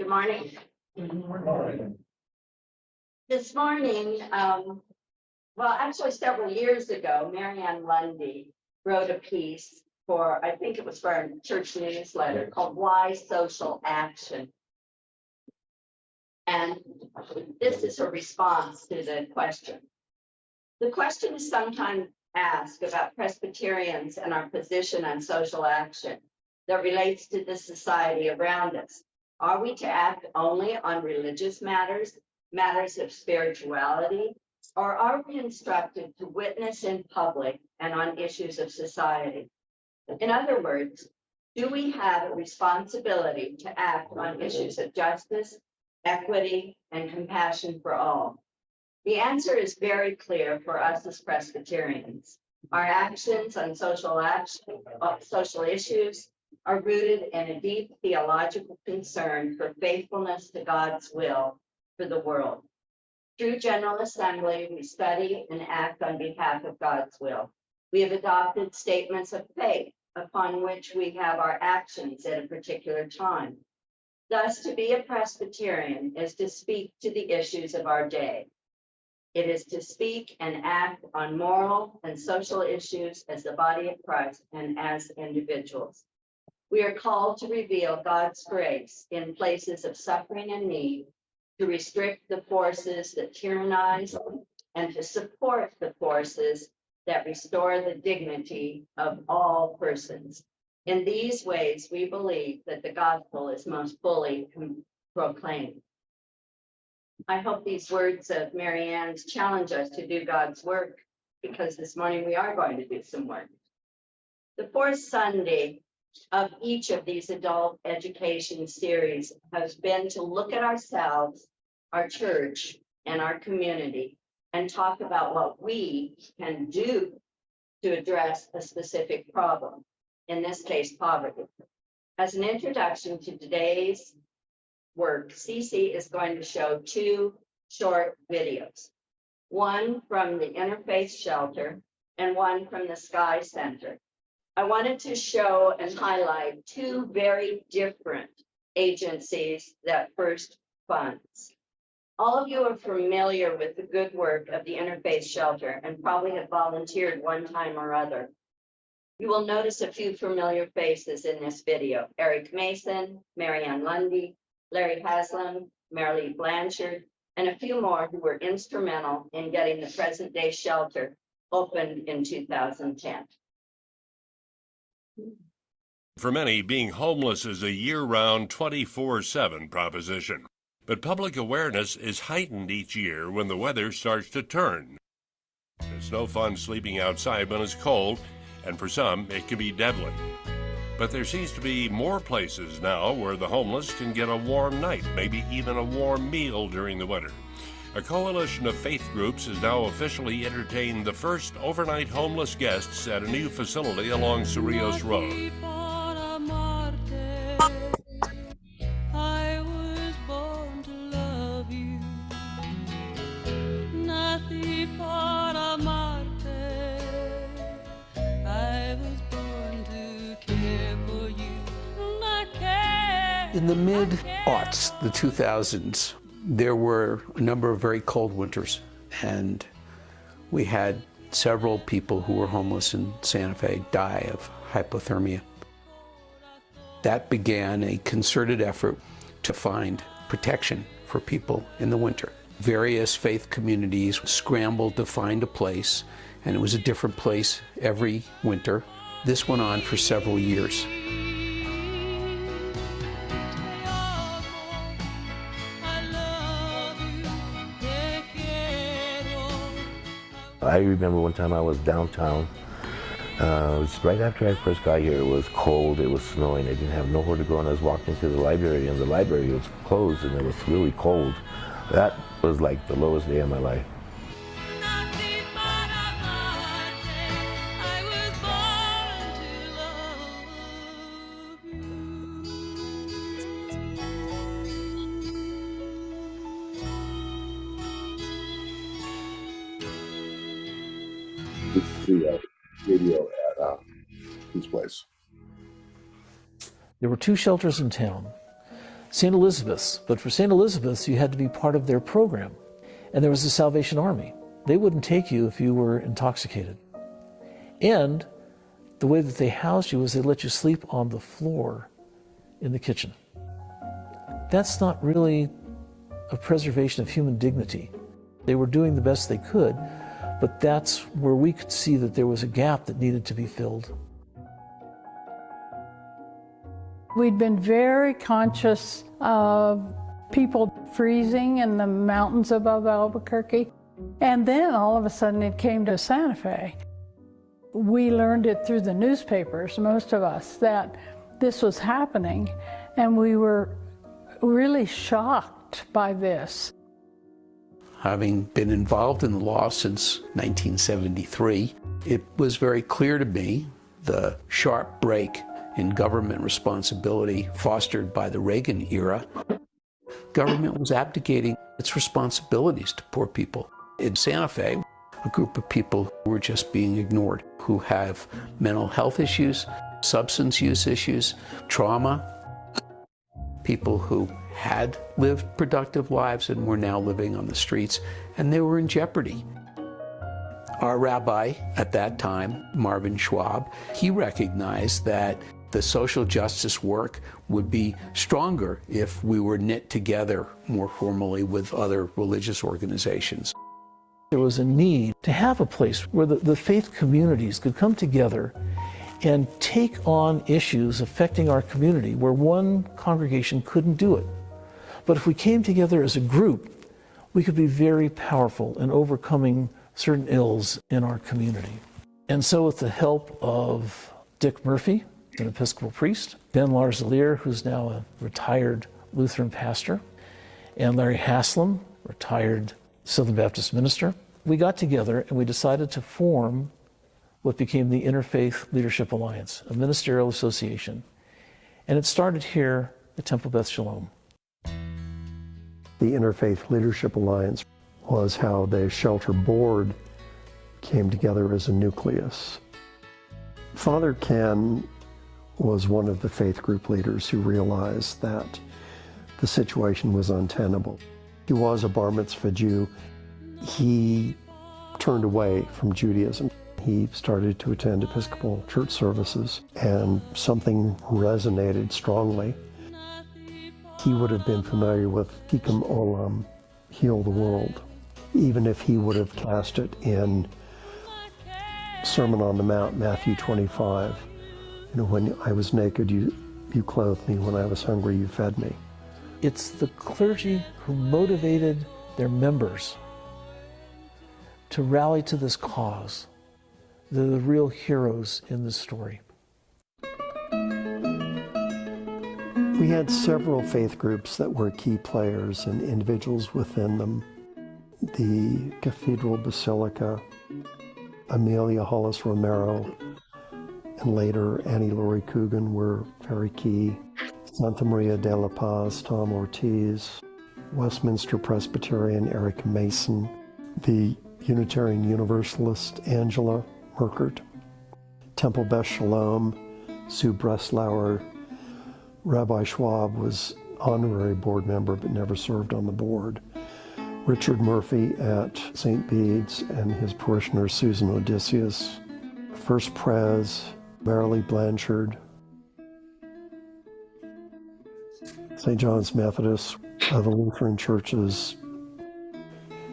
Good morning. This morning, well, actually several years ago, Marianne Lundy wrote a piece for, I think it was for a church newsletter called Why Social Action. And this is her response to the question. The question is sometimes asked about Presbyterians and our position on social action that relates to the society around us. Are we to act only on religious matters, matters of spirituality, or are we instructed to witness in public and on issues of society? In other words, do we have a responsibility to act on issues of justice, equity, and compassion for all? The answer is very clear for us as Presbyterians. Our actions on social issues are rooted in a deep theological concern for faithfulness to God's will for the world. Through General Assembly, we study and act on behalf of God's will. We have adopted statements of faith upon which we have our actions at a particular time. Thus, to be a Presbyterian is to speak to the issues of our day. It is to speak and act on moral and social issues as the body of Christ and as individuals. We are called to reveal God's grace in places of suffering and need, to restrict the forces that tyrannize, and to support the forces that restore the dignity of all persons. In these ways, we believe that the gospel is most fully proclaimed. I hope these words of Marianne's challenge us to do God's work, because this morning we are going to do some work. The fourth Sunday of each of these adult education series has been to look at ourselves, our church, and our community, and talk about what we can do to address a specific problem, in this case, poverty. As an introduction to today's work, Cece is going to show two short videos, one from the Interfaith Shelter and one from the Sky Center. I wanted to show and highlight two very different agencies that First funds. All of you are familiar with the good work of the Interfaith Shelter and probably have volunteered one time or other. You will notice a few familiar faces in this video: Eric Mason, Marianne Lundy, Larry Haslam, Marilee Blanchard, and a few more who were instrumental in getting the present-day shelter opened in 2010. For many, being homeless is a year-round 24/7 proposition. But public awareness is heightened each year when the weather starts to turn. It's no fun sleeping outside when it's cold, and for some, it can be deadly. But there seems to be more places now where the homeless can get a warm night, maybe even a warm meal during the winter. A coalition of faith groups has now officially entertained the first overnight homeless guests at a new facility along Cerrillos Road. In the mid-aughts, the 2000s, there were a number of very cold winters, and we had several people who were homeless in Santa Fe die of hypothermia. That began a concerted effort to find protection for people in the winter. Various faith communities scrambled to find a place, and it was a different place every winter. This went on for several years. I remember one time I was downtown. It was right after I first got here. It was cold, it was snowing, I didn't have nowhere to go, and I was walking to the library, and the library was closed, and it was really cold. That was like the lowest day of my life. This is the video at his place. There were two shelters in town. St. Elizabeth's, but for St. Elizabeth's, you had to be part of their program. And there was the Salvation Army. They wouldn't take you if you were intoxicated. And the way that they housed you was they let you sleep on the floor in the kitchen. That's not really a preservation of human dignity. They were doing the best they could, but that's where we could see that there was a gap that needed to be filled. We'd been very conscious of people freezing in the mountains above Albuquerque. And then all of a sudden it came to Santa Fe. We learned it through the newspapers, most of us, that this was happening. And we were really shocked by this. Having been involved in the law since 1973, it was very clear to me the sharp break in government responsibility fostered by the Reagan era. Government was abdicating its responsibilities to poor people. In Santa Fe, a group of people who were just being ignored, who have mental health issues, substance use issues, trauma, people who had lived productive lives and were now living on the streets, and they were in jeopardy. Our rabbi at that time, Marvin Schwab, he recognized that the social justice work would be stronger if we were knit together more formally with other religious organizations. There was a need to have a place where the faith communities could come together and take on issues affecting our community where one congregation couldn't do it. But if we came together as a group, we could be very powerful in overcoming certain ills in our community. And so with the help of Dick Murphy, an Episcopal priest, Ben Larzalier, who's now a retired Lutheran pastor, and Larry Haslam, retired Southern Baptist minister, we got together and we decided to form what became the Interfaith Leadership Alliance, a ministerial association. And it started here at Temple Beth Shalom. The Interfaith Leadership Alliance was how the shelter board came together as a nucleus. Father Ken was one of the faith group leaders who realized that the situation was untenable. He was a bar mitzvah Jew. He turned away from Judaism. He started to attend Episcopal church services, and something resonated strongly. He would have been familiar with Tikkun Olam, heal the world, even if he would have cast it in Sermon on the Mount, Matthew 25. You know, when I was naked, you clothed me. When I was hungry, you fed me. It's the clergy who motivated their members to rally to this cause. They're the real heroes in this story. We had several faith groups that were key players and individuals within them. The Cathedral Basilica, Amelia Hollis Romero, and later Annie Laurie Coogan were very key. Santa Maria de la Paz, Tom Ortiz, Westminster Presbyterian, Eric Mason, the Unitarian Universalist, Angela Merkert, Temple Beth Shalom, Sue Breslauer. Rabbi Schwab was honorary board member but never served on the board. Richard Murphy at St. Bede's and his parishioner Susan Odysseus. First Pres, Marilee Blanchard. St. John's Methodist, the Lutheran churches,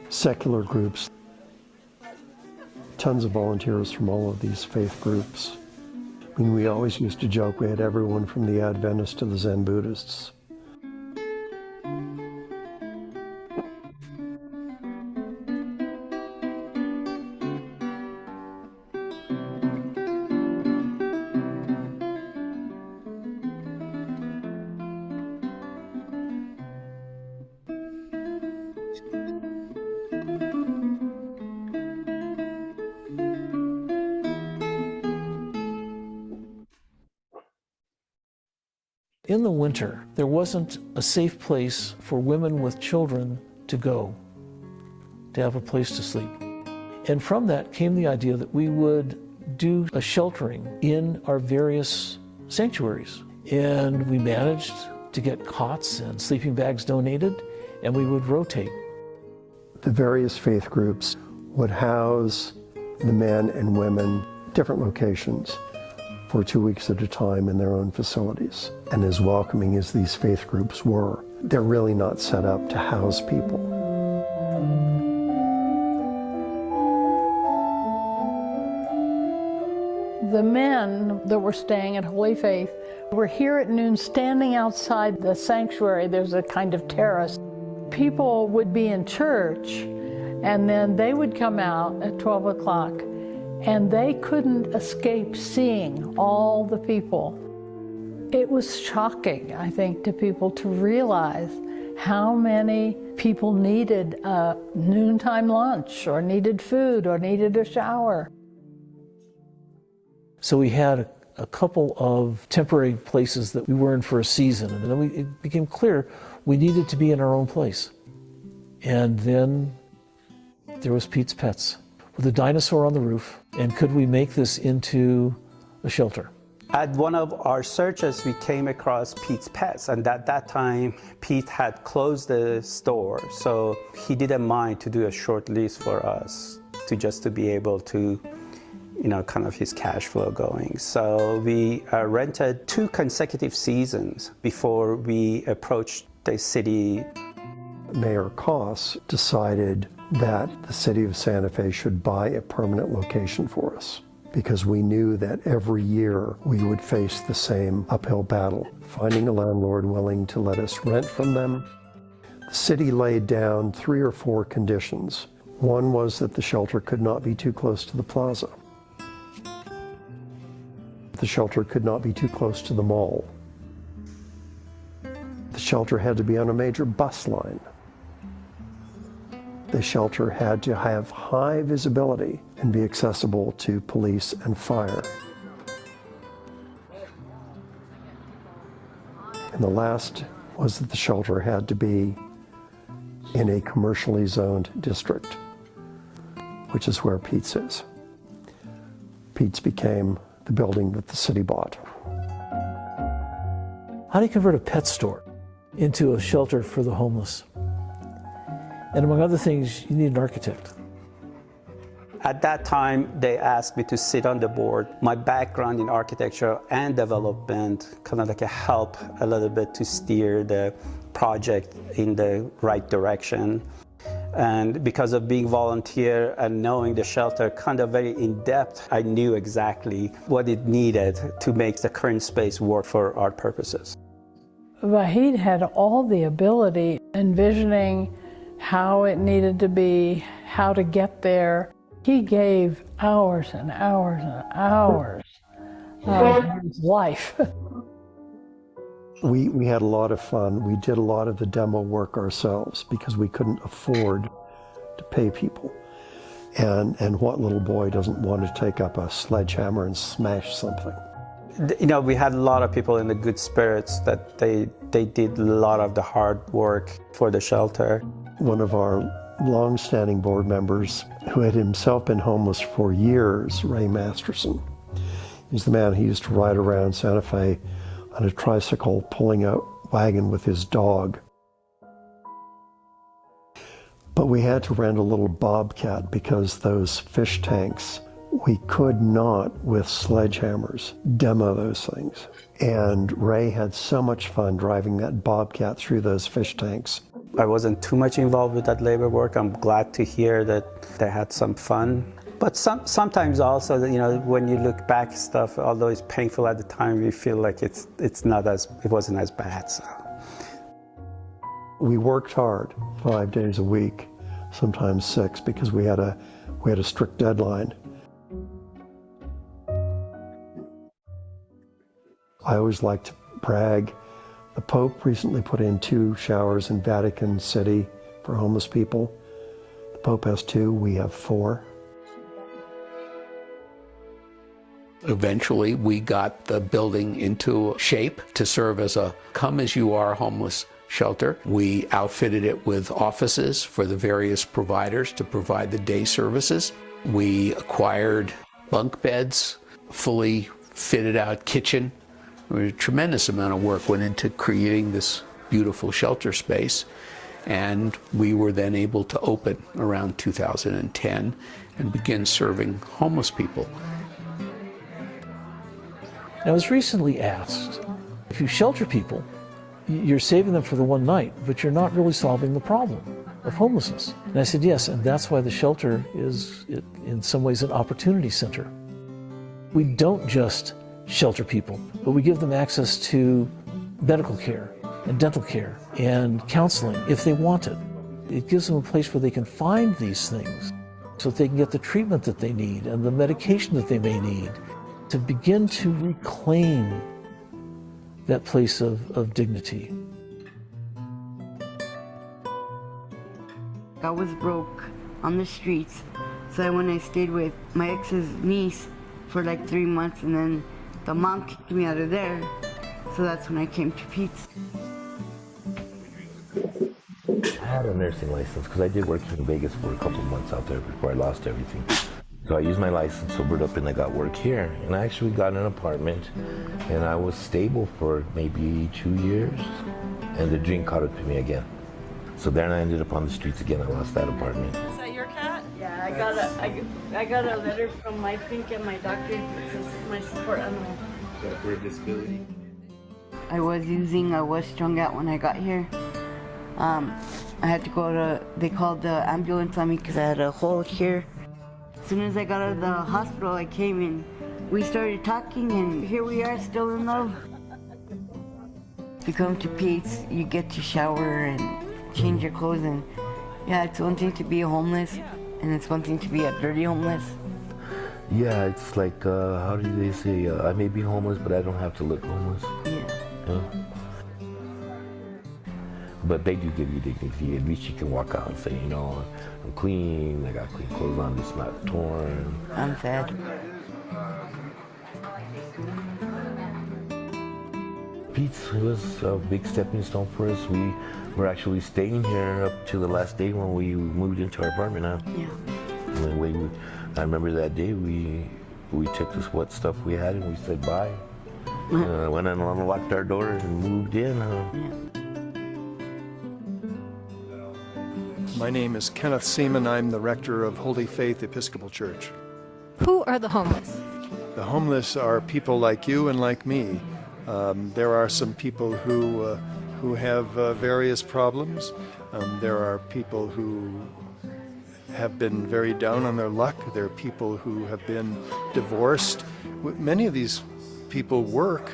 secular groups. Tons of volunteers from all of these faith groups. I mean, we always used to joke we had everyone from the Adventists to the Zen Buddhists. In the winter, there wasn't a safe place for women with children to go, to have a place to sleep. And from that came the idea that we would do a sheltering in our various sanctuaries. And we managed to get cots and sleeping bags donated, and we would rotate. The various faith groups would house the men and women, different locations, for 2 weeks at a time in their own facilities. And as welcoming as these faith groups were, they're really not set up to house people. The men that were staying at Holy Faith were here at noon standing outside the sanctuary. There's a kind of terrace. People would be in church, and then they would come out at 12 o'clock, and they couldn't escape seeing all the people. It was shocking, I think, to people to realize how many people needed a noontime lunch, or needed food, or needed a shower. So we had a couple of temporary places that we were in for a season, and then it became clear we needed to be in our own place. And then there was Pete's Pets, with a dinosaur on the roof, and could we make this into a shelter? At one of our searches, we came across Pete's Pets, and at that time, Pete had closed the store, so he didn't mind to do a short lease for us, to be able to, kind of his cash flow going. So we rented 2 consecutive seasons before we approached the city. Mayor Koss decided that the city of Santa Fe should buy a permanent location for us, because we knew that every year we would face the same uphill battle, finding a landlord willing to let us rent from them. The city laid down 3 or 4 conditions. One was that the shelter could not be too close to the plaza. The shelter could not be too close to the mall. The shelter had to be on a major bus line. The shelter had to have high visibility and be accessible to police and fire. And the last was that the shelter had to be in a commercially zoned district, which is where Pete's is. Pete's became the building that the city bought. How do you convert a pet store into a shelter for the homeless? And among other things, you need an architect. At that time, they asked me to sit on the board. My background in architecture and development kind of like help a little bit to steer the project in the right direction. And because of being volunteer and knowing the shelter kind of very in depth, I knew exactly what it needed to make the current space work for our purposes. Vahid had all the ability, envisioning how it needed to be, how to get there. He gave hours and hours and hours of his life. We had a lot of fun. We did a lot of the demo work ourselves because we couldn't afford to pay people. And what little boy doesn't want to take up a sledgehammer and smash something? We had a lot of people in the good spirits that they did a lot of the hard work for the shelter. One of our long-standing board members, who had himself been homeless for years, Ray Masterson, he's the man who used to ride around Santa Fe on a tricycle pulling a wagon with his dog. But we had to rent a little bobcat because those fish tanks, we could not, with sledgehammers, demo those things. And Ray had so much fun driving that bobcat through those fish tanks. I wasn't too much involved with that labor work. I'm glad to hear that they had some fun. But sometimes also, when you look back stuff, although it's painful at the time, you feel like it wasn't as bad. So. We worked hard 5 days a week, sometimes 6, because we had a strict deadline. I always like to brag. The Pope recently put in 2 showers in Vatican City for homeless people. The Pope has 2, we have 4. Eventually, we got the building into shape to serve as a come-as-you-are homeless shelter. We outfitted it with offices for the various providers to provide the day services. We acquired bunk beds, fully fitted out kitchen, A tremendous amount of work went into creating this beautiful shelter space, and we were then able to open around 2010 and begin serving homeless people. I was recently asked, if you shelter people, you're saving them for the one night, but you're not really solving the problem of homelessness. And I said, yes, and that's why the shelter is, in some ways, an opportunity center. We don't just shelter people, but we give them access to medical care and dental care and counseling if they want it. It gives them a place where they can find these things so that they can get the treatment that they need and the medication that they may need to begin to reclaim that place of dignity. I was broke on the streets, so when I stayed with my ex's niece for like 3 months, and then the mom kicked me out of there, so that's when I came to Pete's. I had a nursing license because I did work in Vegas for a couple of months out there before I lost everything. So I used my license, sobered up, and I got work here. And I actually got an apartment, and I was stable for maybe 2 years, and the dream caught up to me again. So then I ended up on the streets again. I lost that apartment. Is that your cat? Yeah, I got a letter from my think and my doctor that says my support animal. For disability. I was strung out when I got here. I had to go to, they called the ambulance on me because I had a hole here. As soon as I got out of the hospital, I came in. We started talking, and here we are, still in love. If you come to Pete's, you get to shower and change your clothes, and yeah, it's one thing to be homeless, and it's one thing to be a dirty homeless. Yeah, it's like, how do they say, I may be homeless, but I don't have to look homeless. Yeah. But they do give you dignity. At least you can walk out and say, you know, I'm clean, I got clean clothes on, it's not torn. I'm fed. Pete's was a big stepping stone for us. We were actually staying here up to the last day when we moved into our apartment now. Yeah. And I remember that day we took this what stuff we had and we said bye. Went and unlocked our door and moved in. Yeah. My name is Kenneth Seaman. I'm the rector of Holy Faith Episcopal Church. Who are the homeless? The homeless are people like you and like me. There are some people who have various problems. There are people who have been very down on their luck. There are people who have been divorced. Many of these people work.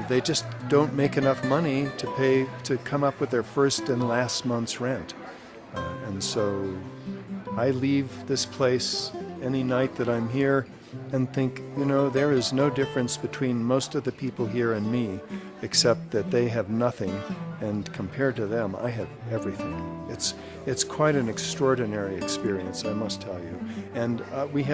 They just don't make enough money to come up with their first and last month's rent. And so I leave this place any night that I'm here and think, you know, there is no difference between most of the people here and me, except that they have nothing, and compared to them, I have everything. It's quite an extraordinary experience, I must tell you. And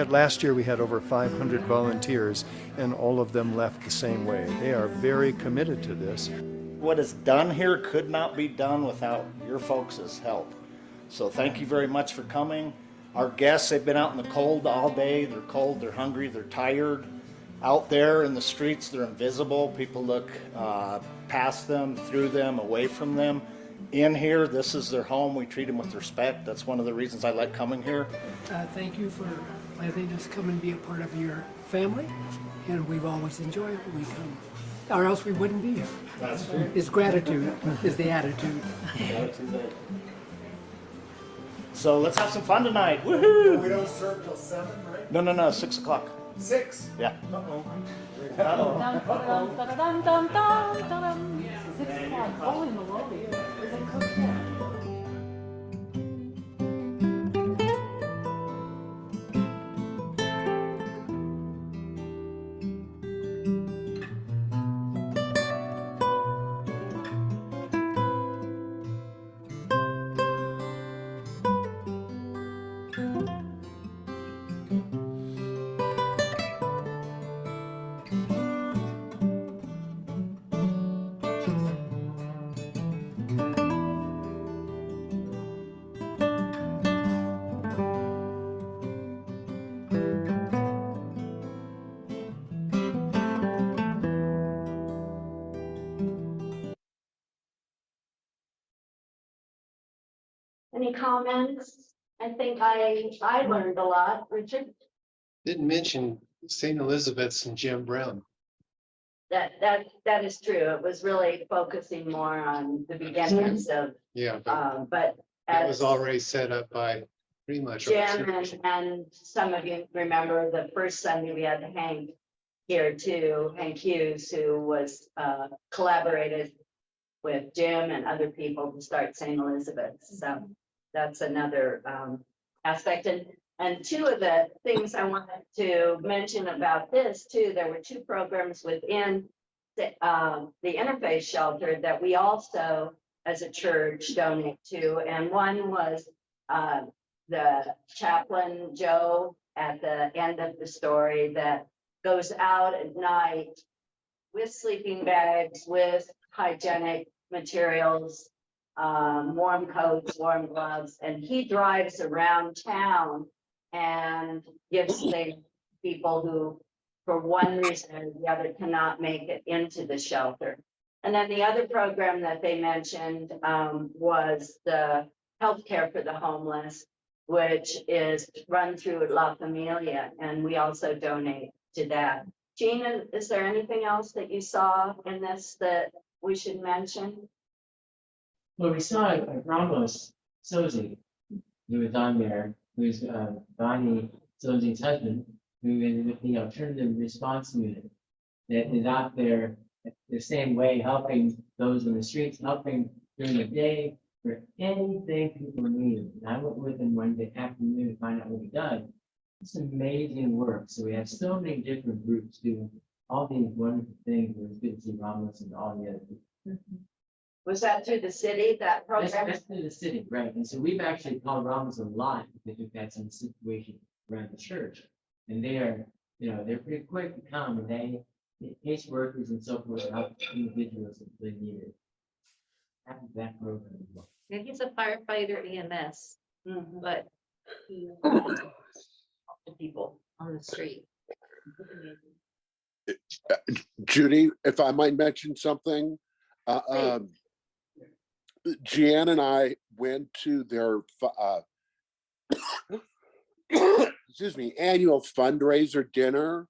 last year we had over 500 volunteers, and all of them left the same way. They are very committed to this. What is done here could not be done without your folks' help. So thank you very much for coming. Our guests, they've been out in the cold all day. They're cold, they're hungry, they're tired. Out there in the streets, they're invisible. People look past them, through them, away from them. In here, this is their home. We treat them with respect. That's one of the reasons I like coming here. Thank you for letting us come and be a part of your family. And we've always enjoyed it when we come, or else we wouldn't be here. That's true. It's gratitude is the attitude. So let's have some fun tonight. Woohoo! We don't serve till 7, right? No, 6 o'clock. 6? Yeah. Uh-oh. Holy moly. Is it cooked yet? Any comments? I think I learned a lot, Richard. Didn't mention St. Elizabeth's and Jim Brown. That is true. It was really focusing more on the beginnings of, Yeah, but but it was as already set up by pretty much. Jim and some of you remember the first Sunday we had Hank here too, Hank Hughes, who was collaborated with Jim and other people to start St. Elizabeth's. So that's another aspect. And two of the things I wanted to mention about this too, there were two programs within the interfaith shelter that we also, as a church, donate to. And one was the chaplain Joe at the end of the story that goes out at night with sleeping bags, with hygienic materials, warm coats, warm gloves, and he drives around town and gives things to people who, for one reason or the other, cannot make it into the shelter. And then the other program that they mentioned was the healthcare for the homeless, which is run through La Familia, and we also donate to that. Gina, is there anything else that you saw in this that we should mention? Well, we saw Ramos Sozi, who was on there, who's Bonnie Sozi's husband, who is with the alternative response unit that is out there the same way, helping those in the streets, helping during the day for anything people need. And I went with him one day afternoon to find out what he does. It's amazing work. So we have so many different groups doing all these wonderful things. It was good to see Ramos and all the other people. Was that through the city, that program? That's through the city, right? And so we've actually called Ramos a lot because we've had some situations around the church. And they are, they're pretty quick to come, and they, case workers and so forth, help individuals if they need it. That program as well. Yeah, he's a firefighter EMS, but he people on the street. Judy, if I might mention something, Jan and I went to their annual fundraiser dinner,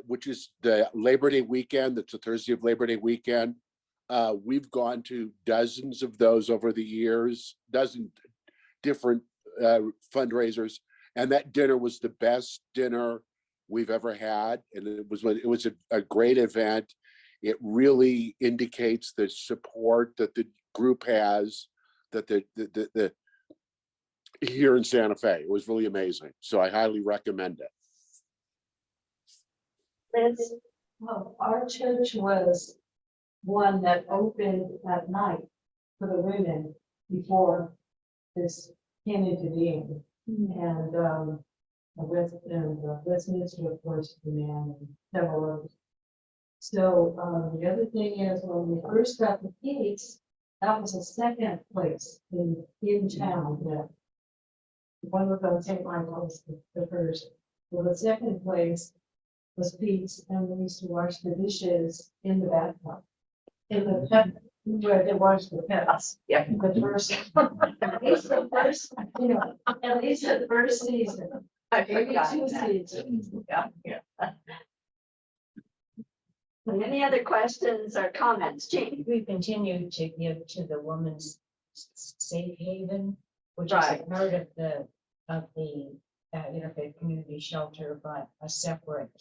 which is the Labor Day weekend. That's the Thursday of Labor Day weekend. We've gone to dozens of those over the years, dozen different fundraisers, and that dinner was the best dinner we've ever had, and it was a great event. It really indicates the support that the group has, that the here in Santa Fe. It was really amazing, so I highly recommend it. Liz? Well, our church was one that opened at night for the women before this came into being. And Westminster, of course, the man, and several others. So the other thing is, when we first got the Pete's, that was a second place in town. Yeah. One was on St. Michael's, the first. Well, the second place was Pete's, and we used to wash the dishes in the bathtub. In the pet, where they wash the pets. Yeah. The first, at least the first, at least the first season. I Maybe forgot 2 that. seasons. Yeah. Any other questions or comments, Jean? We continue to give to the Women's Safe Haven, which is Right. a part of the Interfaith Community Shelter, but a separate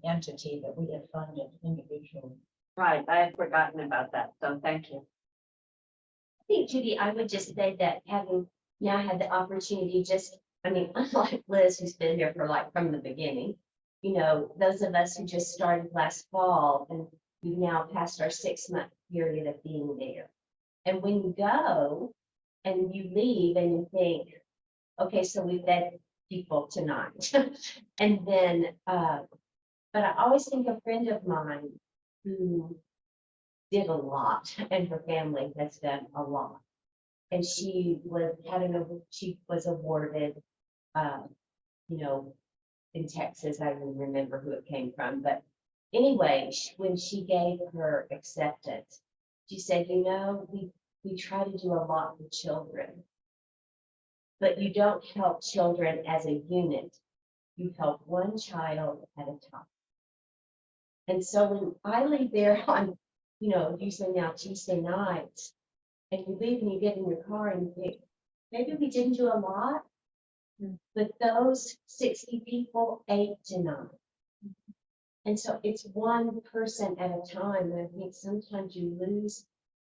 entity that we have funded individually. Right, I had forgotten about that, so thank you. I think, Judy, I would just say that having now had the opportunity, unlike Liz, who's been here from the beginning, those of us who just started last fall, and we've now passed our 6-month period of being there. And when you go and you leave and you think, okay, so we fed people tonight. And then, but I always think a friend of mine who did a lot, and her family has done a lot. And she was awarded, in Texas, I don't remember who it came from, but anyway, when she gave her acceptance, she said, we try to do a lot for children, but you don't help children as a unit. You help one child at a time. And so when I leave there on, usually now Tuesday nights, and you leave and you get in your car and you think, maybe we didn't do a lot, but those 60 people ate tonight. And so it's one person at a time. And I think sometimes you lose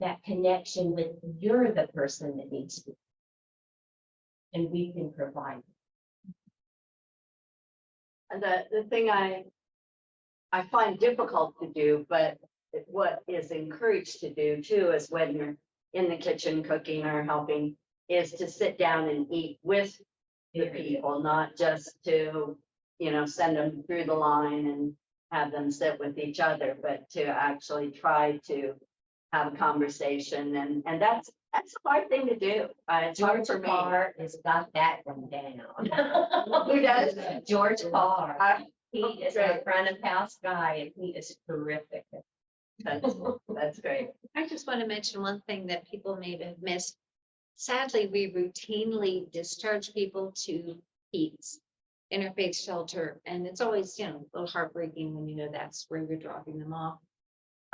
that connection with you're the person that needs to, and we can provide. The thing I find difficult to do, but what is encouraged to do too, is when you're in the kitchen cooking or helping, is to sit down and eat with the people, not just to, send them through the line and have them sit with each other, but to actually try to have a conversation. And that's a hard thing to do. It's hard for me. Carr has got that one down. Who does? George Carr. He is a front of house guy, and he is terrific. That's great. I just want to mention one thing that people may have missed. Sadly, we routinely discharge people to PEDS, interfaith shelter, and it's always, a little heartbreaking when that's where you're dropping them off.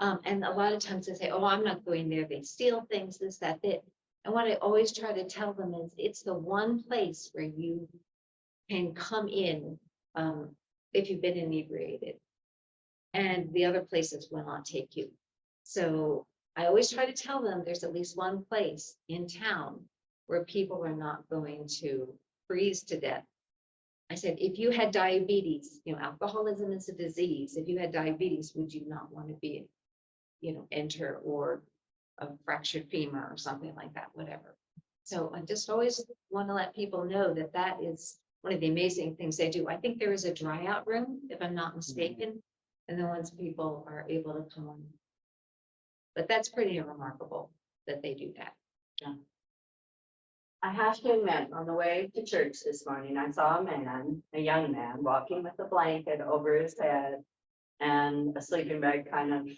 And a lot of times they say, "Oh, I'm not going there. They steal things, this, that, that." And what I always try to tell them is, it's the one place where you can come in if you've been inebriated, and the other places will not take you. So I always try to tell them there's at least one place in town where people are not going to freeze to death. I said, if you had diabetes, alcoholism is a disease. If you had diabetes, would you not want to be, enter, or a fractured femur or something like that, whatever. So I just always want to let people know that that is one of the amazing things they do. I think there is a dry out room, if I'm not mistaken, and then once people are able to come on. But that's pretty remarkable that they do that. Yeah. I have to admit, on the way to church this morning, I saw a young man, walking with a blanket over his head and a sleeping bag kind of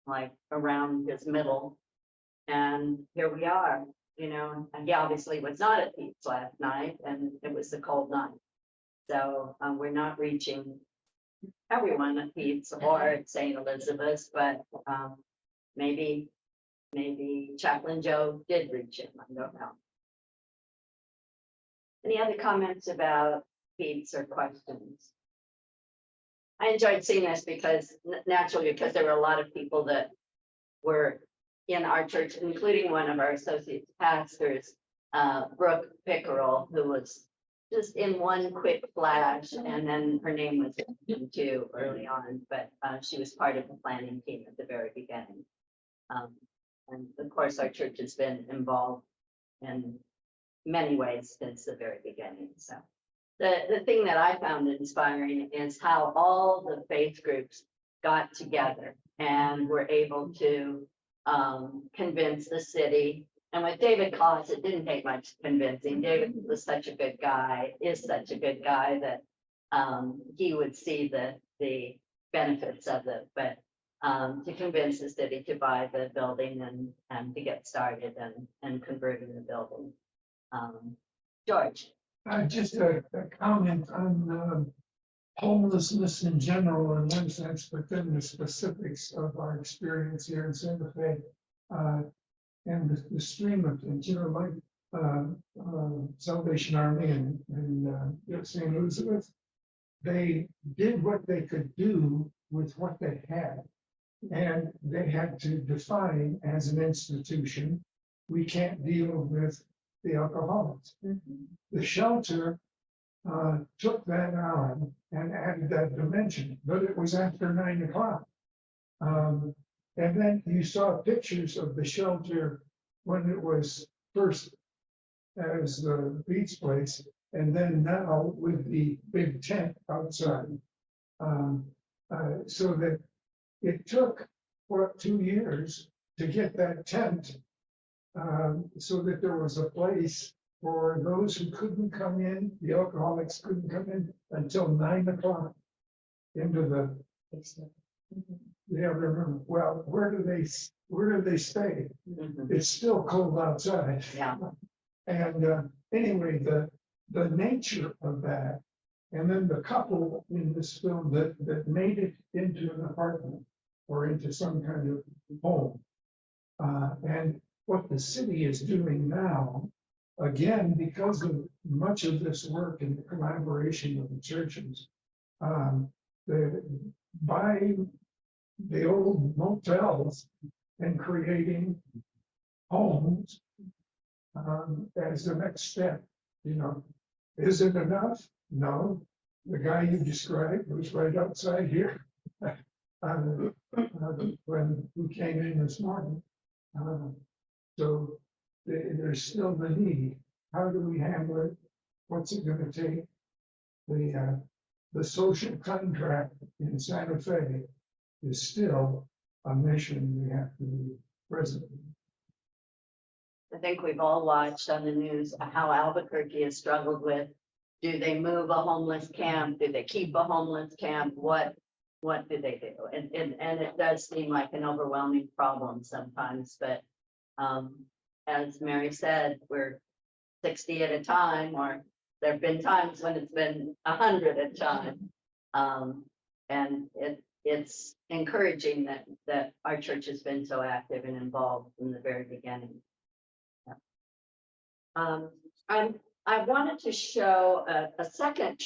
like around his middle. And here we are, and he obviously was not at PEDS last night, and it was a cold night. So we're not reaching everyone at PEDS or at St. Elizabeth's, but maybe Chaplain Joe did reach him. I don't know. Any other comments about PEDS or questions? I enjoyed seeing this because naturally, because there were a lot of people that were in our church, including one of our associate pastors, Brooke Pickerel, who was just in one quick flash, and then her name was mentioned too early on, but she was part of the planning team at the very beginning. And of course, our church has been involved in many ways since the very beginning. So the thing that I found inspiring is how all the faith groups got together and were able to convince the city. And with David Koss, it didn't take much convincing. David was such a good guy, is such a good guy, that he would see the benefits of it. But to convince the city to buy the building and to get started and converting the building. George. Just a comment on homelessness in general in one sense, but then the specifics of our experience here in Santa Fe and the stream of things, like Salvation Army and St. Elizabeth. They did what they could do with what they had, and they had to define as an institution, we can't deal with the alcoholics. The shelter took that on and added that dimension, but it was after 9 o'clock. And then you saw pictures of the shelter when it was first as the Beats place, and then now with the big tent outside. So that it took, 2 years to get that tent so that there was a place for those who couldn't come in, the alcoholics couldn't come in until 9 o'clock into the other room. Well, where do they stay? It's still cold outside. Yeah. And anyway, the nature of that, and then the couple in this film that made it into an apartment or into some kind of home. And what the city is doing now, again, because of much of this work and the collaboration with the churches, they're buying the old motels and creating homes as the next step. You know, is it enough? No. The guy you described was right outside here when we came in this morning. So there's still the need. How do we handle it? What's it going to take? The social contract in Santa Fe is still a mission we have to be present in. I think we've all watched on the news how Albuquerque has struggled with, do they move a homeless camp? Do they keep a homeless camp? What do they do? And it does seem like an overwhelming problem sometimes, but as Mary said, we're 60 at a time, or there have been times when it's been 100 at a time. And it's encouraging that our church has been so active and involved from the very beginning. I wanted to show a second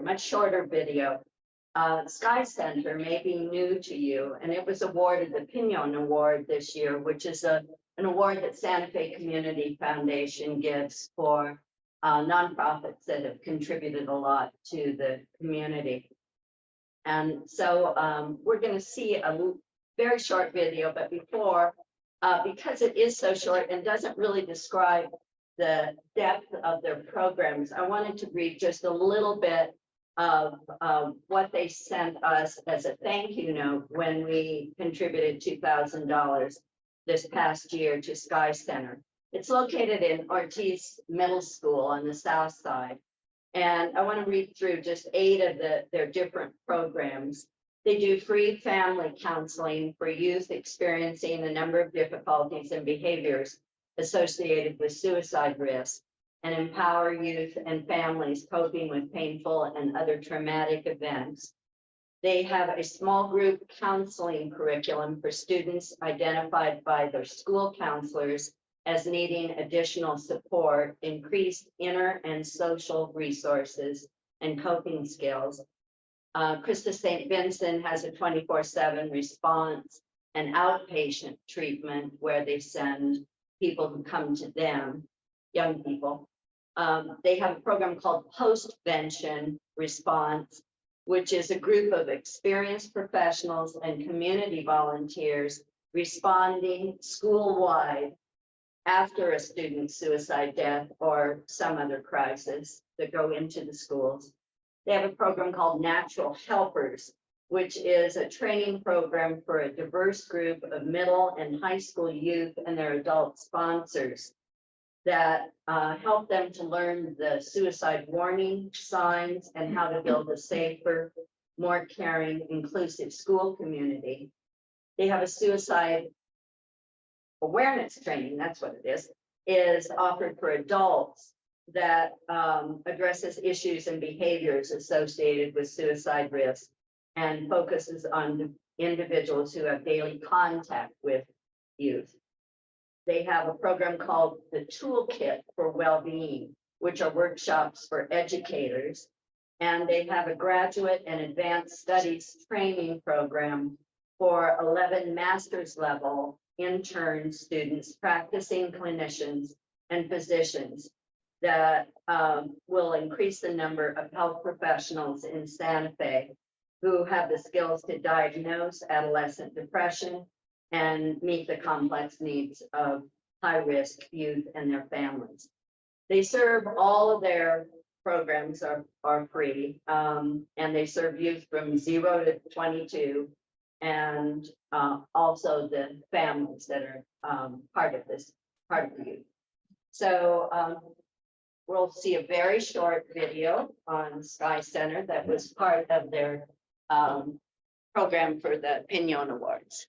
much shorter video. Sky Center may be new to you, and it was awarded the Pinon Award this year, which is an award that Santa Fe Community Foundation gives for nonprofits that have contributed a lot to the community. And so we're going to see a very short video, but before, because it is so short and doesn't really describe the depth of their programs, I wanted to read just a little bit of what they sent us as a thank you note when we contributed $2,000 this past year to Sky Center. It's located in Ortiz Middle School on the south side. And I want to read through just 8 of their different programs. They do free family counseling for youth experiencing a number of difficulties and behaviors associated with suicide risk, and empower youth and families coping with painful and other traumatic events. They have a small group counseling curriculum for students identified by their school counselors as needing additional support, increased inner and social resources, and coping skills. Christus St. Vincent has a 24/7 response and outpatient treatment where they send people who come to them, young people. They have a program called Postvention Response, which is a group of experienced professionals and community volunteers responding school-wide after a student's suicide death or some other crisis that go into the schools. They have a program called Natural Helpers, which is a training program for a diverse group of middle and high school youth and their adult sponsors that help them to learn the suicide warning signs and how to build a safer, more caring, inclusive school community. They have a suicide awareness training, that's what it is offered for adults that addresses issues and behaviors associated with suicide risk and focuses on individuals who have daily contact with youth. They have a program called the Toolkit for Wellbeing, which are workshops for educators. And they have a graduate and advanced studies training program for 11 master's level intern students, practicing clinicians and physicians that will increase the number of health professionals in Santa Fe who have the skills to diagnose adolescent depression and meet the complex needs of high-risk youth and their families. They serve all of their programs are free, and they serve youth from 0 to 22, and also the families that are part of the youth. So we'll see a very short video on Sky Center that was part of their program for the Pinon Awards.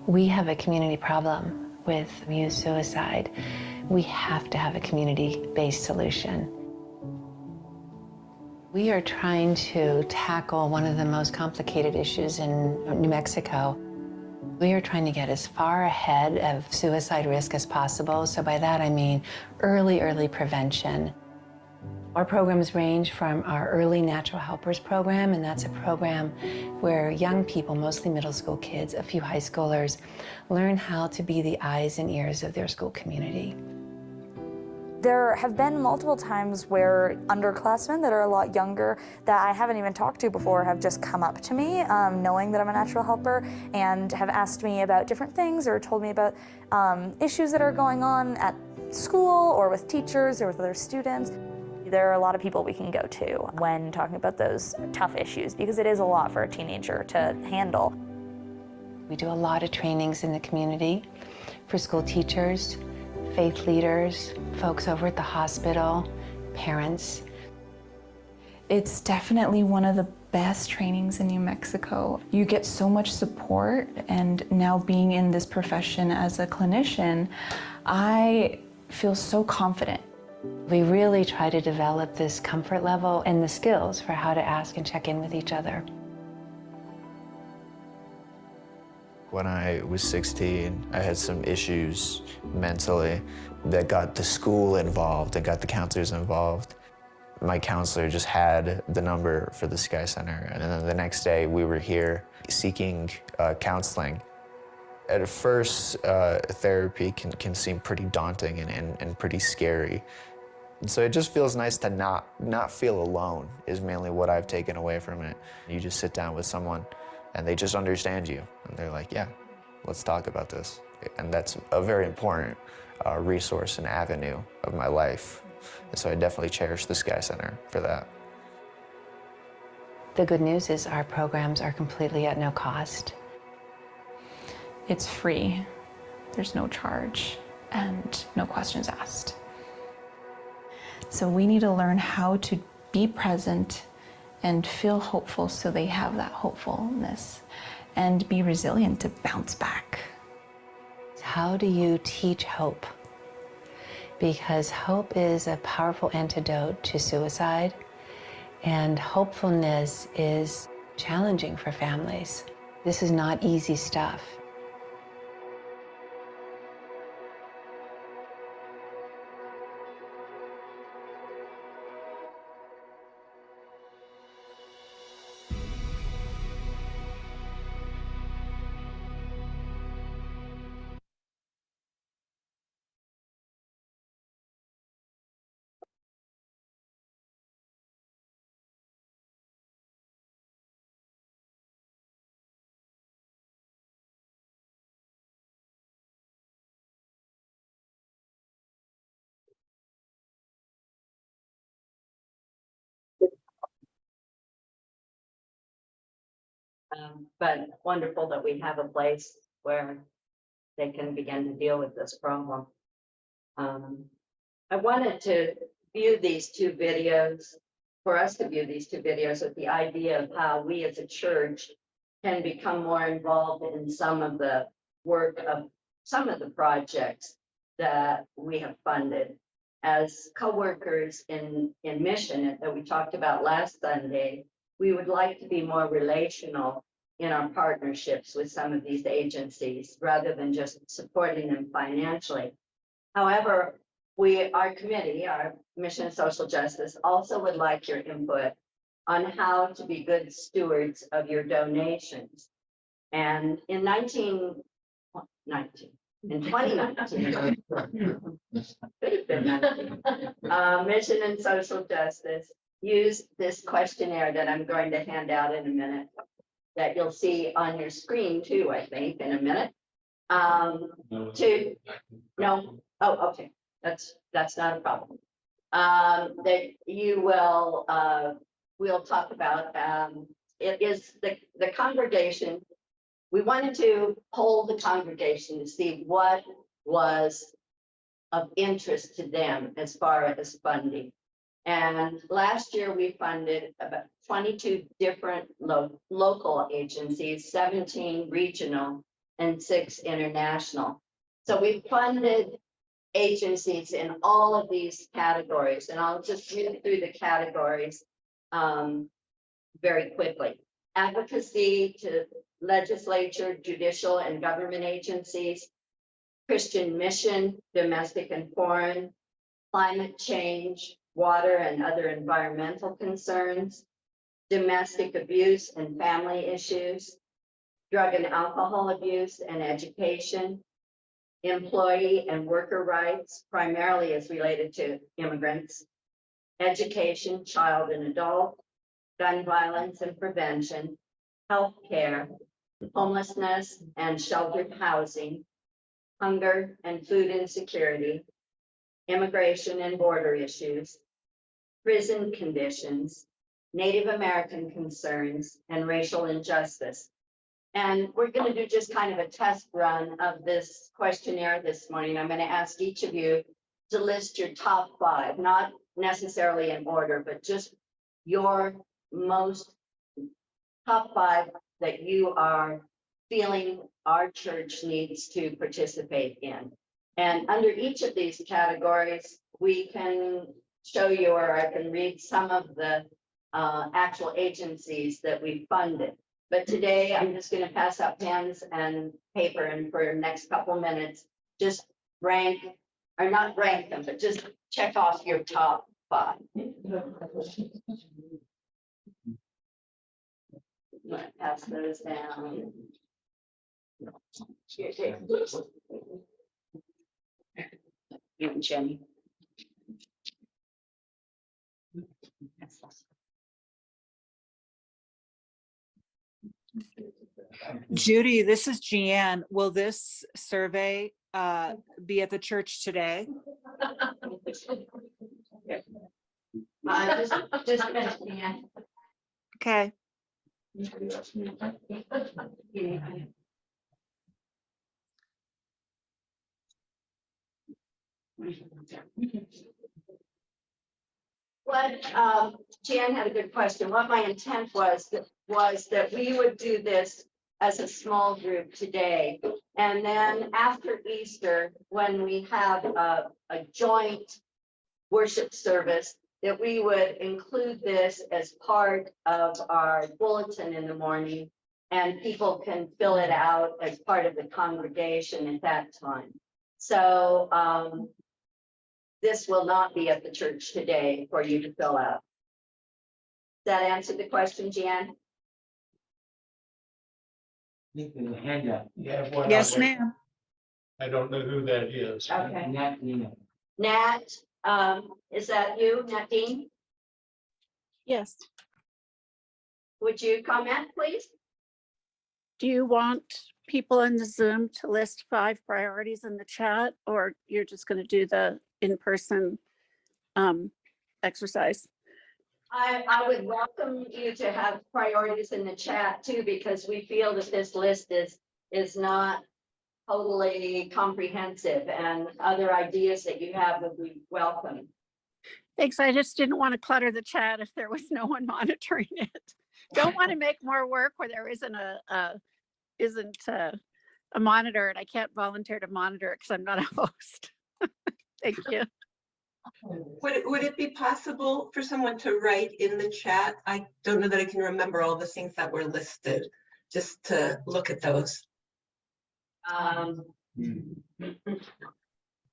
We have a community problem with youth suicide. We have to have a community-based solution. We are trying to tackle one of the most complicated issues in New Mexico. We are trying to get as far ahead of suicide risk as possible. So by that I mean early prevention. Our programs range from our Early Natural Helpers program, and that's a program where young people, mostly middle school kids, a few high schoolers, learn how to be the eyes and ears of their school community. There have been multiple times where underclassmen that are a lot younger that I haven't even talked to before have just come up to me, knowing that I'm a natural helper, and have asked me about different things or told me about issues that are going on at school or with teachers or with other students. There are a lot of people we can go to when talking about those tough issues, because it is a lot for a teenager to handle. We do a lot of trainings in the community for school teachers, faith leaders, folks over at the hospital, parents. It's definitely one of the best trainings in New Mexico. You get so much support, and now being in this profession as a clinician, I feel so confident. We really try to develop this comfort level and the skills for how to ask and check in with each other. When I was 16, I had some issues mentally that got the school involved and got the counselors involved. My counselor just had the number for the Sky Center, and then the next day we were here seeking counseling. At first, therapy can seem pretty daunting and pretty scary. And so it just feels nice to not feel alone is mainly what I've taken away from it. You just sit down with someone and they just understand you. And they're like, yeah, let's talk about this. And that's a very important resource and avenue of my life. And so I definitely cherish the Sky Center for that. The good news is our programs are completely at no cost. It's free, there's no charge, and no questions asked. So we need to learn how to be present and feel hopeful so they have that hopefulness, and be resilient to bounce back. How do you teach hope? Because hope is a powerful antidote to suicide, and hopefulness is challenging for families. This is not easy stuff. But wonderful that we have a place where they can begin to deal with this problem. I wanted to view these two videos, for us to view these two videos with the idea of how we as a church can become more involved in some of the work of some of the projects that we have funded. As co-workers in mission that we talked about last Sunday, we would like to be more relational in our partnerships with some of these agencies rather than just supporting them financially. However, our committee, our Mission and Social Justice, also would like your input on how to be good stewards of your donations. And in 2019, Mission and Social Justice used this questionnaire that I'm going to hand out in a minute, that you'll see on your screen too, I think, in a minute. Okay, that's not a problem. That you will, we'll talk about, it is the congregation. We wanted to poll the congregation to see what was of interest to them as far as funding. And last year we funded about 22 different local agencies, 17 regional, and 6 international. So we funded agencies in all of these categories, and I'll just read through the categories very quickly. Advocacy to legislature, judicial, and government agencies, Christian mission, domestic and foreign, climate change, water and other environmental concerns, domestic abuse and family issues, drug and alcohol abuse and education, employee and worker rights, primarily as related to immigrants, education, child and adult, gun violence and prevention, healthcare, homelessness and sheltered housing, hunger and food insecurity, immigration and border issues, prison conditions, Native American concerns, and racial injustice. And we're going to do just kind of a test run of this questionnaire this morning. I'm going to ask each of you to list your top 5, not necessarily in order, but just your most top 5 that you are feeling our church needs to participate in. And under each of these categories, we can show you, or I can read some of the actual agencies that we funded. But today, I'm just going to pass out pens and paper, and for the next couple minutes, just rank, or not rank them, but just check off your top 5. I'm going to pass those down. Here, take this. You and Jenny. Judy, this is Jeanne. Will this survey be at the church today? Just mentioning it. Okay. What Jan had a good question. What my intent was that we would do this as a small group today. And then after Easter, when we have a joint worship service, that we would include this as part of our bulletin in the morning, and people can fill it out as part of the congregation at that time. So this will not be at the church today for you to fill out. Does that answer the question, Jan? I think there's a hand up. Yeah, well, Yes, ma'am. I don't know who that is. Okay. Nat, Nat, is that you, Nadine? Yes. Would you comment, please? Do you want people in the Zoom to list 5 priorities in the chat, or you're just going to do the in-person exercise? I would welcome you to have priorities in the chat too, because we feel that this list is not totally comprehensive, and other ideas that you have would be welcome. Thanks. I just didn't want to clutter the chat if there was no one monitoring it. Don't want to make more work where there isn't a monitor, and I can't volunteer to monitor it because I'm not a host. Thank you. Would it be possible for someone to write in the chat? I don't know that I can remember all the things that were listed, just to look at those.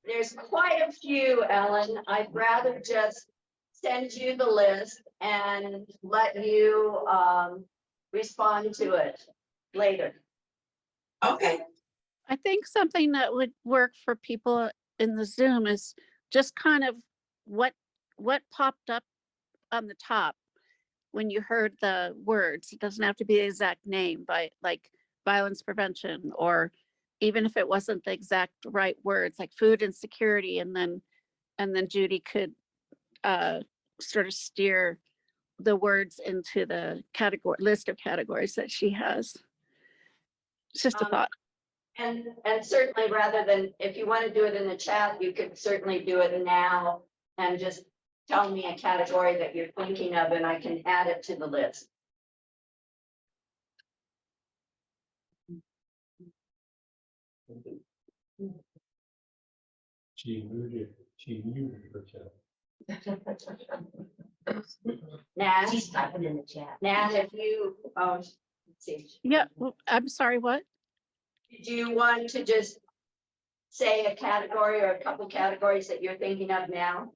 There's quite a few, Ellen. I'd rather just send you the list and let you respond to it later. Okay. I think something that would work for people in the Zoom is just kind of what popped up on the top when you heard the words. It doesn't have to be the exact name, by like violence prevention, or even if it wasn't the exact right words, like food insecurity, and then Judy could sort of steer the words into the category list of categories that she has. It's just a thought. And certainly, rather than, if you want to do it in the chat, you could certainly do it now and just tell me a category that you're thinking of, and I can add it to the list. She muted herself. Nat, She's typing in the chat. Nat, if you, let's see. Yeah, well, I'm sorry, what? Do you want to just say a category or a couple categories that you're thinking of now?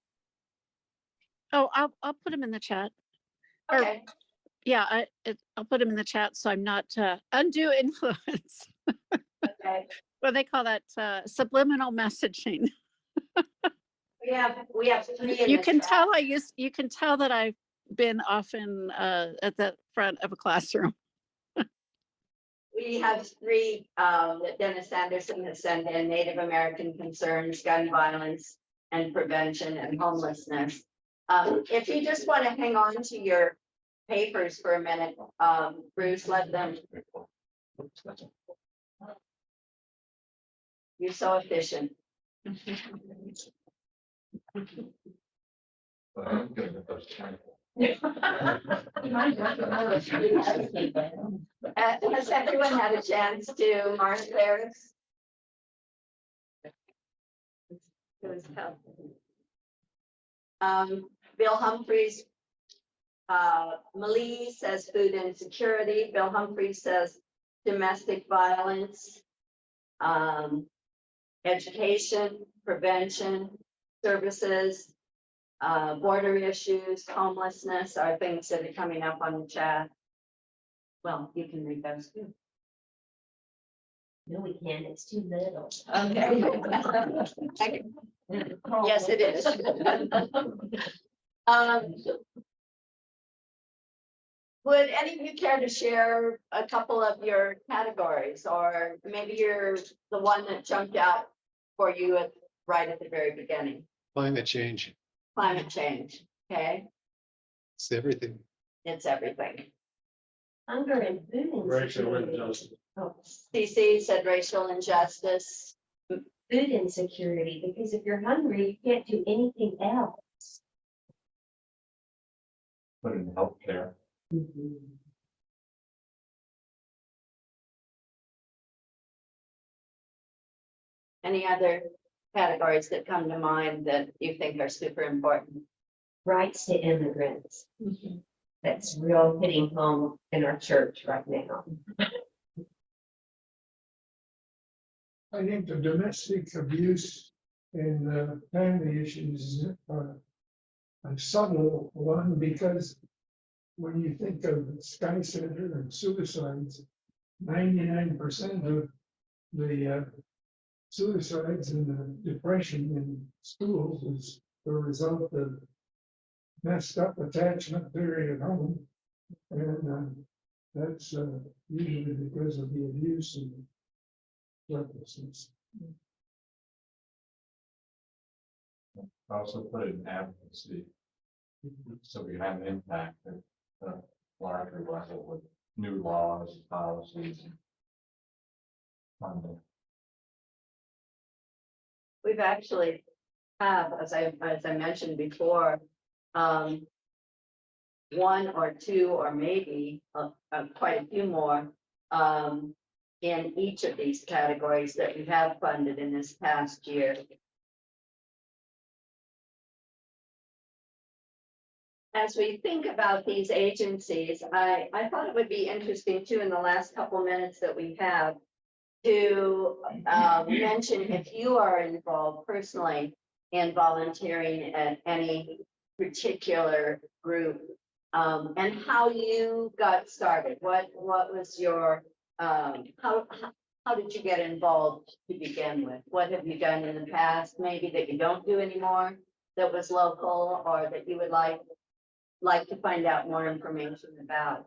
Oh, I'll put them in the chat. Or- Okay, Yeah, I'll put them in the chat so I'm not undue influence. okay. What do they call that? Subliminal messaging. We have three in You the can chat. tell you can tell that I've been often at the front of a classroom. We have three that Dennis Anderson has sent in: Native American concerns, gun violence and prevention, and homelessness. If you just want to hang on to your papers for a minute, Bruce, let them. You're so efficient. Has everyone had a chance to mark theirs? Bill Humphreys. Malie says food insecurity. Bill Humphreys says domestic violence, education, prevention, services, border issues, homelessness are things that are coming up on the chat. Well, you can read those too. No, we can't. It's too little. Okay. Yes, it is. Would any of you care to share a couple of your categories, or maybe you're the one that jumped out for you right at the very beginning? Climate change, Climate change, okay? it's everything. It's everything. Hunger and food Racial insecurity. injustice. Oh, CC said racial injustice. food insecurity, because if you're hungry, you can't do anything else. Put in healthcare. Any other categories that come to mind that you think are super important? Rights to immigrants. That's real hitting home in our church right now. I think the domestic abuse and family issues are a subtle one, because when you think of Sky Center and suicides, 99% of the suicides and the depression in schools is the result of messed up attachment theory at home. And that's usually because of the abuse and recklessness. Also put in advocacy. So we have an impact at a larger level with new laws, policies. Funding. We've actually have, as I mentioned before, one or two, or maybe quite a few more in each of these categories that we have funded in this past year. As we think about these agencies, I thought it would be interesting too, in the last couple minutes that we have, to mention if you are involved personally in volunteering at any particular group, and how you got started. What was your how did you get involved to begin with? What have you done in the past, maybe that you don't do anymore, that was local, or that you would like to find out more information about?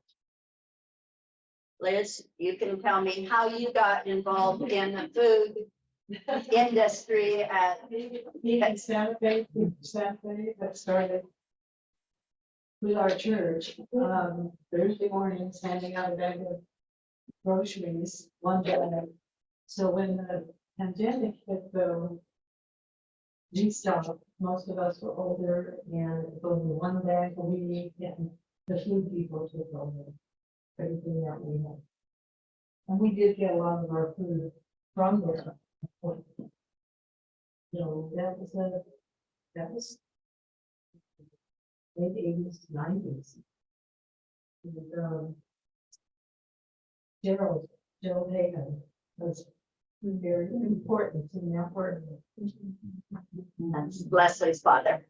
Liz, you can tell me how you got involved in the food industry at Santa Fe that started with our church, Thursday mornings, handing out a bag of groceries one day. So when the pandemic hit, though, we stopped. Most of us were older, and it was only one bag a week, and the food people took over everything that we had. And we did get a lot of our food from there. No, that was maybe 80s, 90s. And, Gerald Hagan was very important in that work. That's Leslie's father.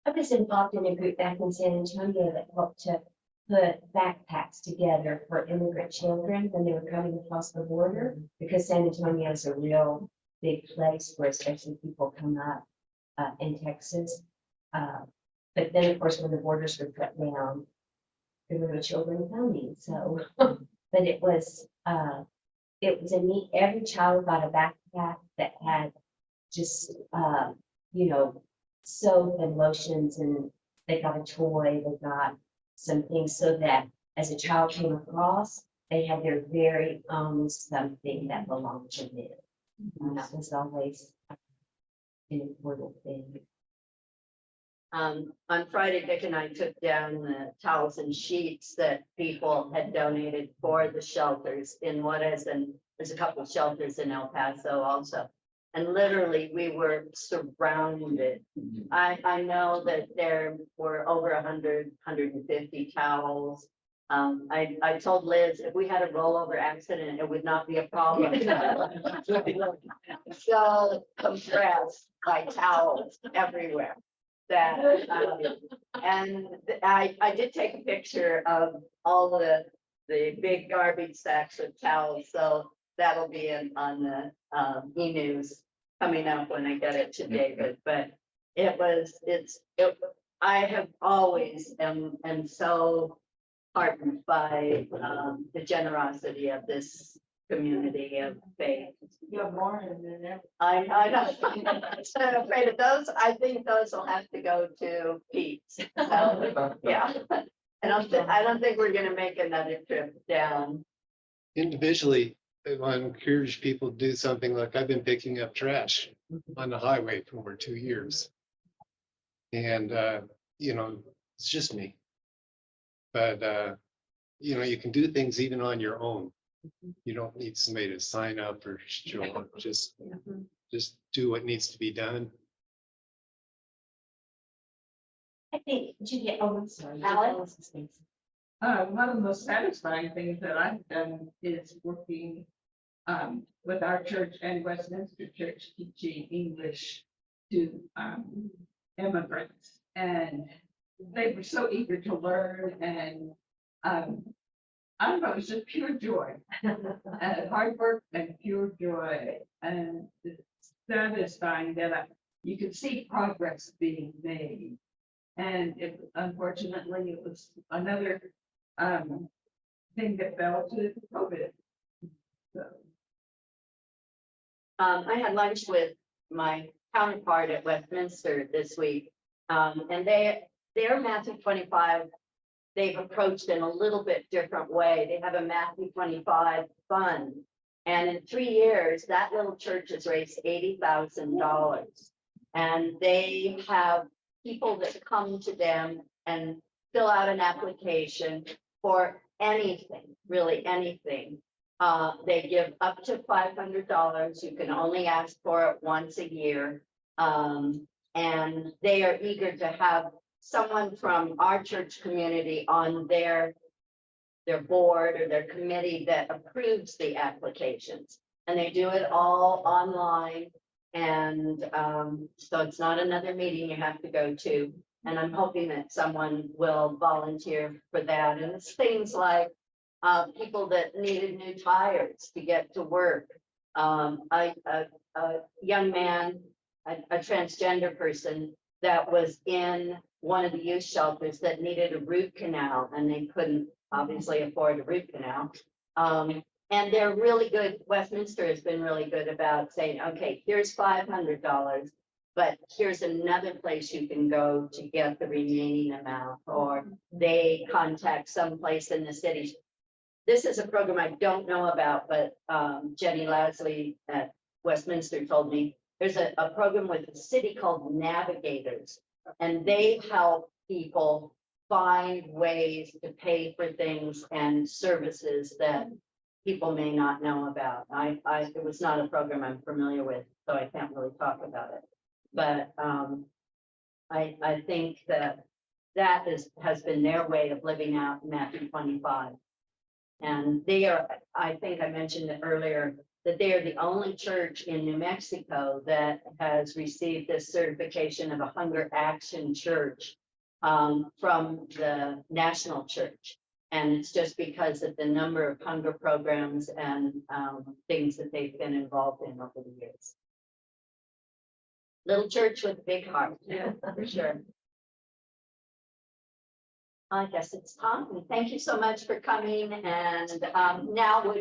I was involved in a group back in San Antonio that helped to put backpacks together for immigrant children when they were coming across the border, because San Antonio is a real big place where especially people come up in Texas. But then, of course, when the borders were shut down, there were no children coming. So, but it was a neat. Every child got a backpack that had just soap and lotions, and they got a toy. They got some things so that as a child came across, they had their very own something that belonged to them. And that was always an important thing. On Friday, Dick and I took down the towels and sheets that people had donated for the shelters in there's a couple of shelters in El Paso also. And literally, we were surrounded. I know that there were over 150 towels. I told Liz, if we had a rollover accident, it would not be a problem. So compressed by towels everywhere. And I did take a picture of all the big garbage sacks of towels, so that'll be on the e-news coming up when I get it to David. But I have always am so heartened by the generosity of this community of faith. You're more than ever. I know. I'm afraid of those. I think those will have to go to Pete's. So, yeah. I don't think we're gonna make another trip down. Individually, I want to encourage people to do something like I've been picking up trash on the highway for over 2 years. And, it's just me. But, you can do things even on your own. You don't need somebody to sign up or show up. Just do what needs to be done. I think Judy, I'm sorry. Alex? One of the most satisfying things that I've done is working with our church and Westminster Church, teaching English to immigrants. And they were so eager to learn, and I don't know, it's just pure joy. Hard work and pure joy. And it's satisfying that you could see progress being made. And unfortunately, it was another thing that fell to COVID. So. I had lunch with my counterpart at Westminster this week, and their Matthew 25, they've approached in a little bit different way. They have a Matthew 25 fund, and in 3 years, that little church has raised $80,000, and they have people that come to them and fill out an application for anything, really anything. They give up to $500. You can only ask for it once a year. And they are eager to have someone from our church community on their board or their committee that approves the applications. And they do it all online. And so it's not another meeting you have to go to. And I'm hoping that someone will volunteer for that. And it's things like people that needed new tires to get to work. A young man, a transgender person that was in one of the youth shelters that needed a root canal, and they couldn't obviously afford a root canal. And they're really good. Westminster has been really good about saying, okay, here's $500, but here's another place you can go to get the remaining amount, or they contact someplace in the city. This is a program I don't know about, but Jenny Lasley at Westminster told me there's a program with the city called Navigators, and they help people find ways to pay for things and services that people may not know about. It was not a program I'm familiar with, so I can't really talk about it. But I think that has been their way of living out Matthew 25. And they are, I think I mentioned it earlier, that they are the only church in New Mexico that has received this certification of a hunger action church from the national church. And it's just because of the number of hunger programs and things that they've been involved in over the years. Little church with a big heart, yeah, for sure. I guess it's time. Thank you so much for coming. And now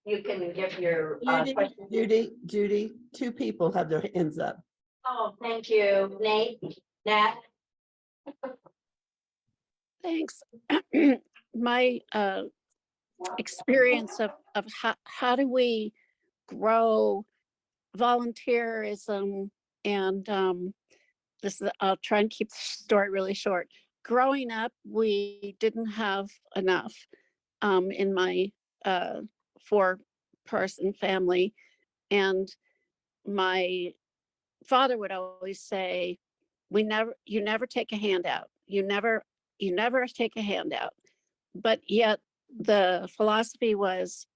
you can give your question. Judy, two people have their hands up. Oh, thank you, Nat. Thanks. My experience of how do we grow volunteerism, and this is, I'll try and keep the story really short. Growing up, we didn't have enough in my 4-person family, and my father would always say, you never take a handout. You never take a handout. But yet the philosophy was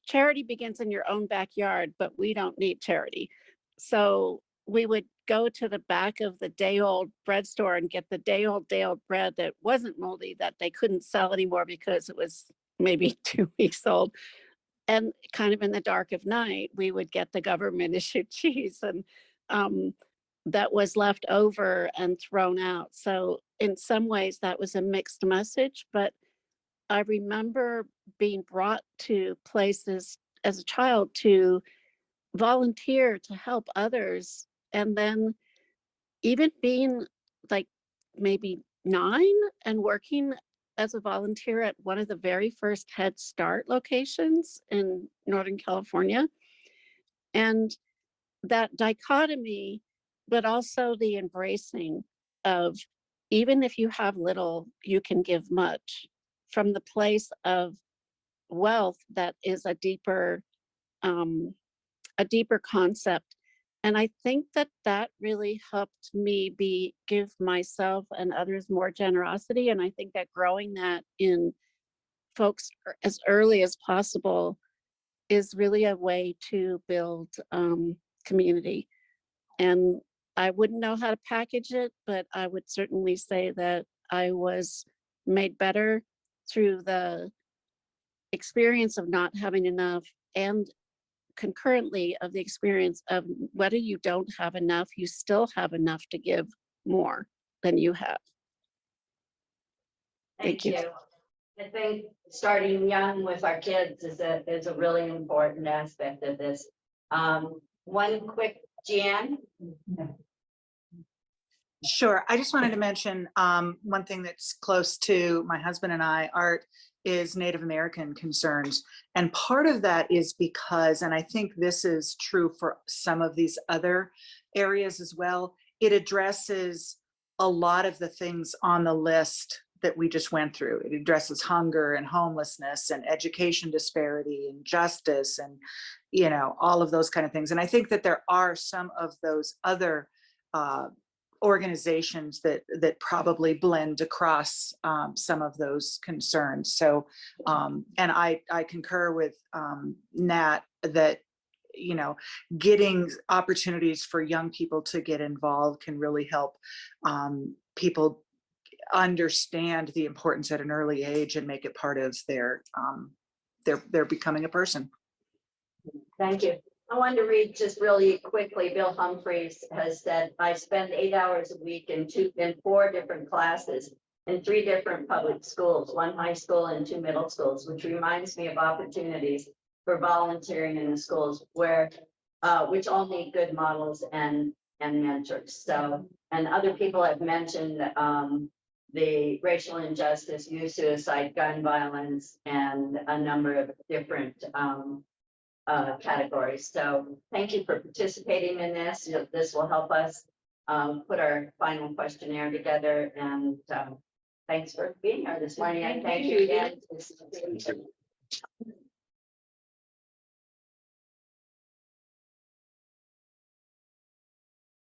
charity begins in your own backyard, but we don't need charity. So we would go to the back of the day old bread store and get the day old bread that wasn't moldy, that they couldn't sell anymore because it was maybe 2 weeks old. And kind of in the dark of night, we would get the government issued cheese, and that was left over and thrown out. So in some ways that was a mixed message, but I remember being brought to places as a child to volunteer to help others. And then even being like maybe 9 and working as a volunteer at one of the very first Head Start locations in Northern California. And that dichotomy, but also the embracing of, even if you have little, you can give much, from the place of wealth that is a deeper concept. And I think that really helped me give myself and others more generosity. And I think that growing that in folks as early as possible is really a way to build community. And I wouldn't know how to package it, but I would certainly say that I was made better through the experience of not having enough, and concurrently of the experience of whether you don't have enough, you still have enough to give more than you have. Thank you. I think starting young with our kids is a really important aspect of this. One quick, Jan. Sure. I just wanted to mention one thing that's close to my husband and I, Art, is Native American concerns. And part of that is because, and I think this is true for some of these other areas as well, it addresses a lot of the things on the list that we just went through. It addresses hunger and homelessness and education disparity and justice and, you know, all of those kind of things. And I think that there are some of those other organizations that probably blend across some of those concerns. So, and I concur with Nat that, you know, getting opportunities for young people to get involved can really help people understand the importance at an early age and make it part of their becoming a person. Thank you. I wanted to read just really quickly. Bill Humphreys has said, I spend 8 hours a week in 4 different classes in 3 different public schools, 1 high school and 2 middle schools, which reminds me of opportunities for volunteering in the schools where which all need good models and mentors. So, and other people have mentioned the racial injustice, youth suicide, gun violence, and a number of different categories. So thank you for participating in this. This will help us put our final questionnaire together. And thanks for being here this morning. And thank you again.